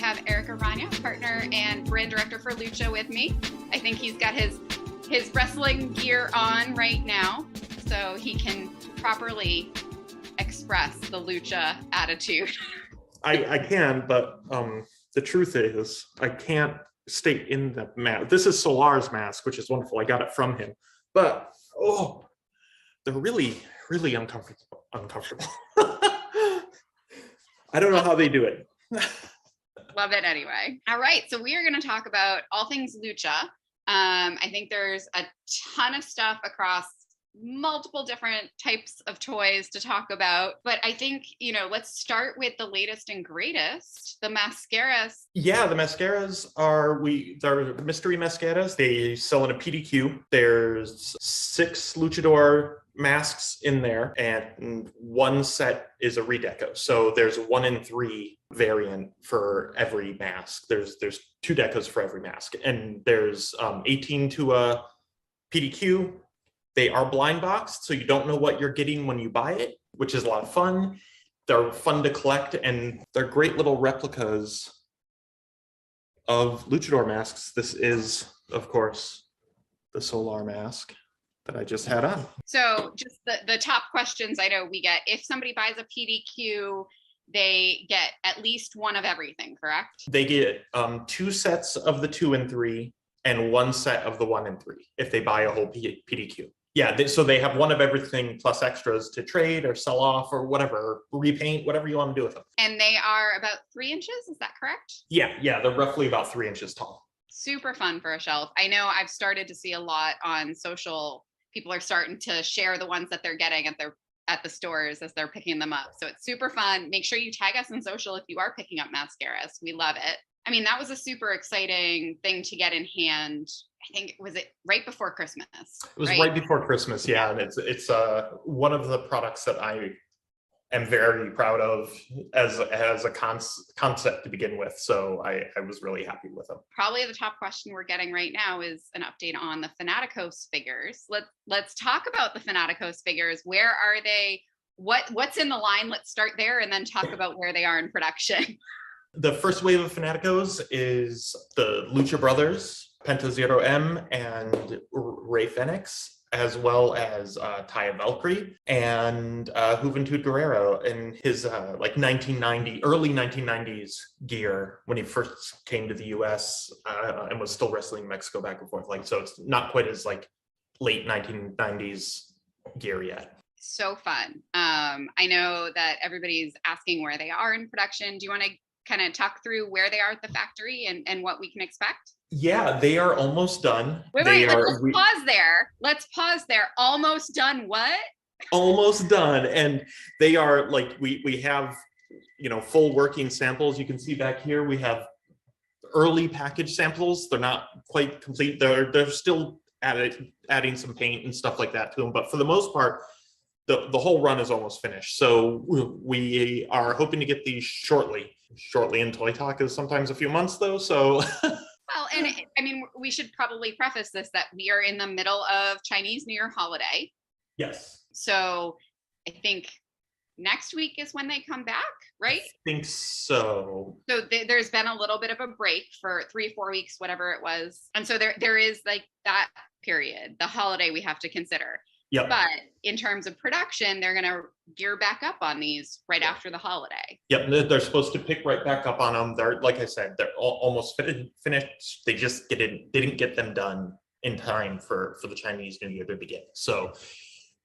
have Eric Arana, partner and brand director for Lucha with me. I think he's got his wrestling gear on right now, so he can properly express the Lucha attitude. I can, but the truth is I can't stay in the mask. This is Solar's mask, which is wonderful. I got it from him, but they're really, really uncomfortable. I don't know how they do it. Love it anyway. All right, so we are going to talk about all things Lucha. I think there's a ton of stuff across multiple different types of toys to talk about, but I think, let's start with the latest and greatest, the mascaras. Yeah, the mascaras they're mystery mascaras. They sell in a PDQ. There's 6 luchador masks in there, and one set is a redeco. So there's a 1 in 3 variant for every mask. There's 2 decos for every mask, and there's 18 to a PDQ. They are blind boxed, so you don't know what you're getting when you buy it, which is a lot of fun. They're fun to collect, and they're great little replicas of luchador masks. This is, of course, the Solar mask that I just had on. So just the top questions I know we get: if somebody buys a PDQ, they get at least one of everything, correct? They get 2 sets of the 2 and 3 and 1 set of the 1 and 3 if they buy a whole PDQ. Yeah, so they have one of everything plus extras to trade or sell off or whatever, repaint, whatever you want to do with them. And they are about 3 inches, is that correct? Yeah, they're roughly about 3 inches tall. Super fun for a shelf. I know I've started to see a lot on social. People are starting to share the ones that they're getting at the stores as they're picking them up. So it's super fun. Make sure you tag us on social if you are picking up mascaras. We love it. I mean, that was a super exciting thing to get in hand. I think was it right before Christmas? It was right before Christmas, yeah. And it's one of the products that I am very proud of as a concept to begin with. So I was really happy with them. Probably the top question we're getting right now is an update on the Fanaticos figures. Let's talk about the Fanaticos figures. Where are they? What's in the line? Let's start there and then talk about where they are in production. The first wave of Fanaticos is the Lucha Brothers, Penta Zero M, and Ray Fenix, as well as Taya Valkyrie and Juventud Guerrero in his early 1990s gear when he first came to the US and was still wrestling in Mexico back and forth. So it's not quite as late 1990s gear yet. So fun. I know that everybody's asking where they are in production. Do you want to kind of talk through where they are at the factory and what we can expect? Yeah, they are almost done. Let's pause there. Almost done what? Almost done. And they are we have, full working samples. You can see back here, we have early package samples. They're not quite complete. They're still adding some paint and stuff like that to them. But for the most part, the whole run is almost finished. So we are hoping to get these shortly. Shortly in Toy Talk is sometimes a few months though. So well, and I mean, we should probably preface this that we are in the middle of Chinese New Year holiday. Yes. So I think next week is when they come back, right? I think so. So there's been a little bit of a break for 3-4 weeks, whatever it was. And so there is that period, the holiday we have to consider. Yep. But in terms of production, they're going to gear back up on these right after the holiday. Yep, they're supposed to pick right back up on them. They're, like I said, they're almost finished. They just didn't get them done in time for the Chinese New Year to begin. So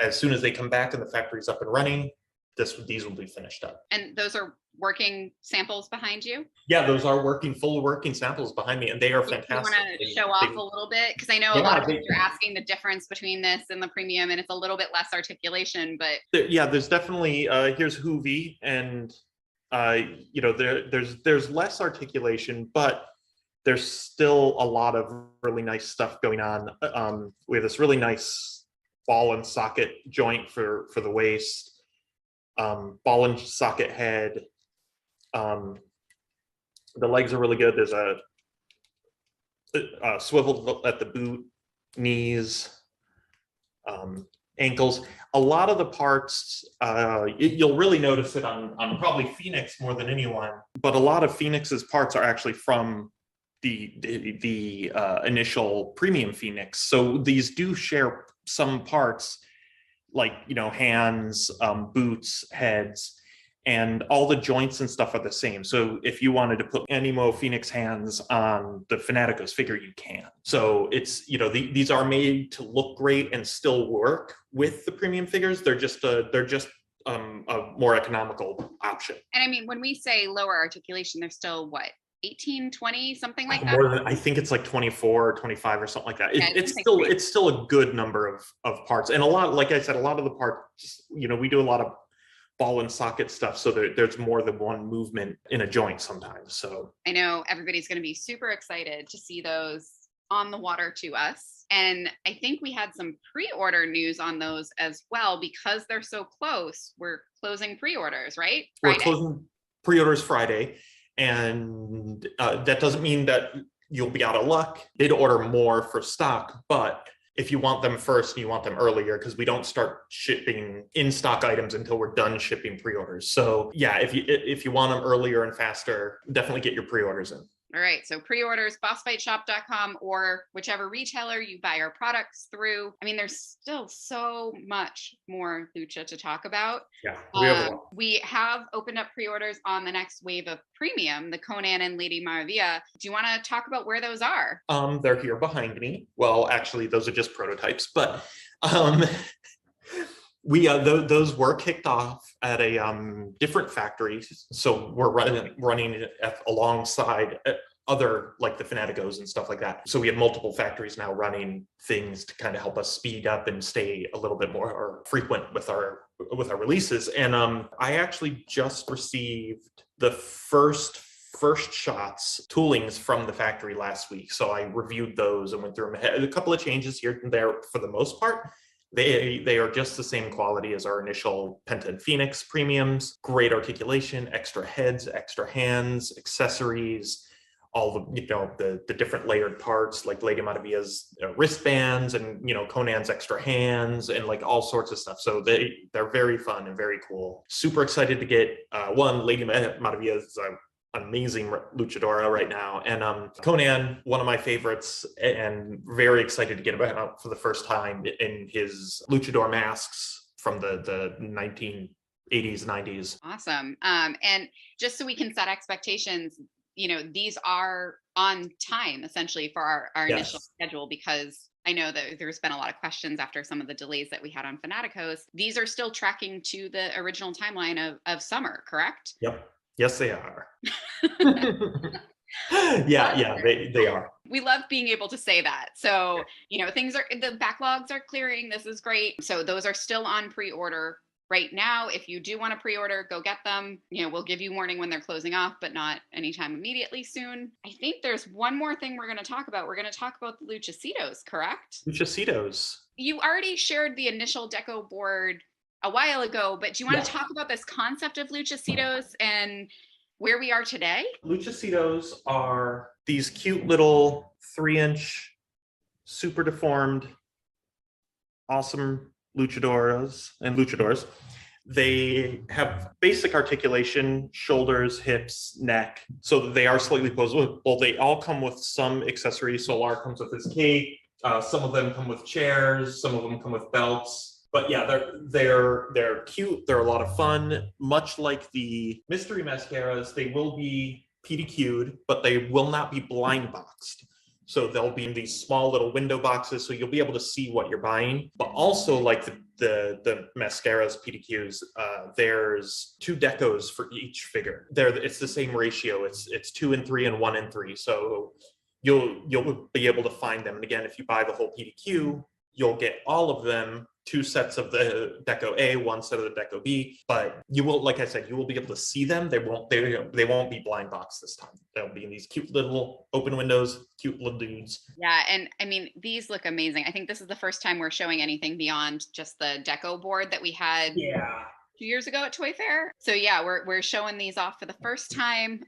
as soon as they come back and the factory's up and running, these will be finished up. And those are working samples behind you? Yeah, those are full working samples behind me, and they are fantastic. You want to show off a little bit? Because I know a lot of people are asking the difference between this and the premium, and it's a little bit less articulation, but... There's definitely, here's Hoovy, and, there's less articulation, but there's still a lot of really nice stuff going on. We have this really nice ball and socket joint for the waist. Ball and socket head. The legs are really good. There's a swivel at the boot, knees, ankles. a lot of the parts, you'll really notice it on probably Phoenix more than anyone, but a lot of Phoenix's parts are actually from the initial premium Phoenix. So these do share some parts, like, hands, boots, heads, and all the joints and stuff are the same. So if you wanted to put Animo Phoenix hands on the Fanaticos figure, you can. So it's, these are made to look great and still work with the premium figures. They're just a more economical option. And I mean, when we say lower articulation, they're still what, 18, 20, something like that? More than, I think it's like 24 or 25 or something like that. Yeah, it's still a good number of parts. And a lot, like I said, a lot of the parts, we do a lot of ball and socket stuff, so there's more than one movement in a joint sometimes. So I know everybody's going to be super excited to see those on the water to us. And I think we had some pre-order news on those as well, because they're so close. We're closing pre-orders, right? Friday. We're closing pre-orders Friday. And that doesn't mean that you'll be out of luck. They'd order more for stock, but if you want them first and you want them earlier, because we don't start shipping in-stock items until we're done shipping pre-orders. So yeah, if you want them earlier and faster, definitely get your pre-orders in. All right, so pre-orders, bossfightshop.com, or whichever retailer you buy our products through. I mean, there's still so much more Lucha to talk about. Yeah, we have opened up pre-orders on the next wave of premium, the Conan and Lady Maravilla. Do you want to talk about where those are? They're here behind me. Well, actually, those are just prototypes, but those were kicked off at a different factory. So we're running it alongside other, like the Fanaticos and stuff like that. So we have multiple factories now running things to kind of help us speed up and stay a little bit more frequent with our releases. And I actually just received the first shots toolings from the factory last week. So I reviewed those and went through them. A couple of changes here and there for the most part. They are just the same quality as our initial Penta and Phoenix premiums. Great articulation, extra heads, extra hands, accessories, all the different layered parts, like Lady Maravilla's wristbands, and Conan's extra hands, and like all sorts of stuff. So they're very fun and very cool. Super excited to get Lady Maravilla's amazing luchadora right now, and Conan, one of my favorites, and very excited to get him out for the first time in his luchador masks from the 1980s, 90s. Awesome. And just so we can set expectations, these are on time essentially for our initial schedule, because I know that there's been a lot of questions after some of the delays that we had on Fanaticos. These are still tracking to the original timeline of summer, correct? Yep. Yes, they are. yeah, they are. We love being able to say that. So, the backlogs are clearing. This is great. So those are still on pre-order right now. If you do want to pre-order, go get them. We'll give you warning when they're closing off, but not anytime immediately soon. I think there's one more thing we're going to talk about. We're going to talk about the Luchacitos, correct? Luchacitos. You already shared the initial deco board a while ago, but do you want to talk about this concept of Luchacitos and where we are today? Luchacitos are these cute little 3-inch, super deformed, awesome luchadoras and luchadors. They have basic articulation, shoulders, hips, neck, so that they are slightly posable. They all come with some accessories. Solar comes with his cape. Some of them come with chairs. Some of them come with belts. But yeah, they're cute. They're a lot of fun. Much like the mystery mascaras, they will be PDQ'd, but they will not be blind boxed. So they'll be in these small little window boxes, so you'll be able to see what you're buying. But also, like the mascaras, PDQs, there's 2 decos for each figure. It's the same ratio. It's 2 and 3 and 1 and 3. So you'll be able to find them. And again, if you buy the whole PDQ, you'll get all of them. 2 sets of the Deco A, 1 set of the Deco B, but you will, like I said, you will be able to see them. They won't be blind box this time. They'll be in these cute little open windows, cute little dudes. Yeah, and I mean, these look amazing. I think this is the first time we're showing anything beyond just the Deco board that we had 2 years ago at Toy Fair. So yeah, we're showing these off for the first time.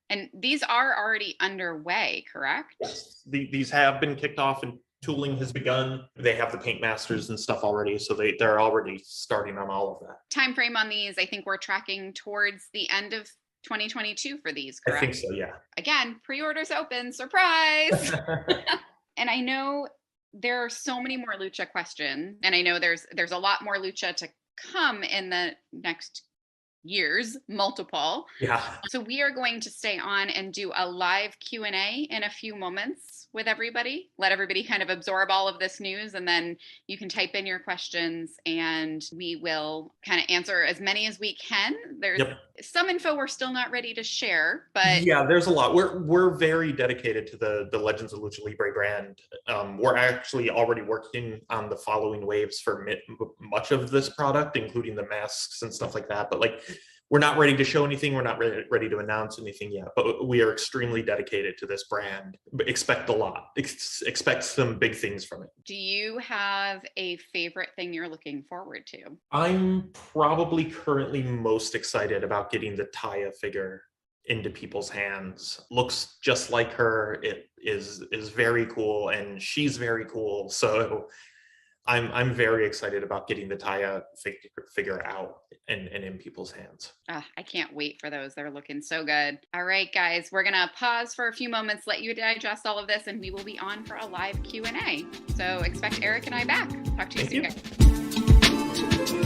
And these are already underway, correct? Yes, these have been kicked off in tooling has begun. They have the paint masters and stuff already, so they're already starting on all of that. Time frame on these, I think we're tracking towards the end of 2022 for these, correct? I think so, yeah. Again, pre-orders open, surprise. And I know there are so many more Lucha questions, and I know there's a lot more Lucha to come in the next years, multiple. Yeah. So we are going to stay on and do a live Q&A in a few moments with everybody. Let everybody kind of absorb all of this news, and then you can type in your questions and we will kind of answer as many as we can. There's some info we're still not ready to share, but yeah, there's a lot. We're very dedicated to the Legends of Lucha Libre brand. We're actually already working on the following waves for much of this product, including the masks and stuff like that. But like, we're not ready to show anything. We're not ready to announce anything yet, but we are extremely dedicated to this brand. Expect a lot. Expect some big things from it. Do you have a favorite thing you're looking forward to? I'm probably currently most excited about getting the Taya figure into people's hands. Looks just like her. It is very cool, and she's very cool. So I'm very excited about getting the Taya figure out and in people's hands. I can't wait for those. They're looking so good. All right, guys, we're gonna pause for a few moments, let you digest all of this, and we will be on for a live Q&A. So expect Eric and I back. Talk to you soon, guys.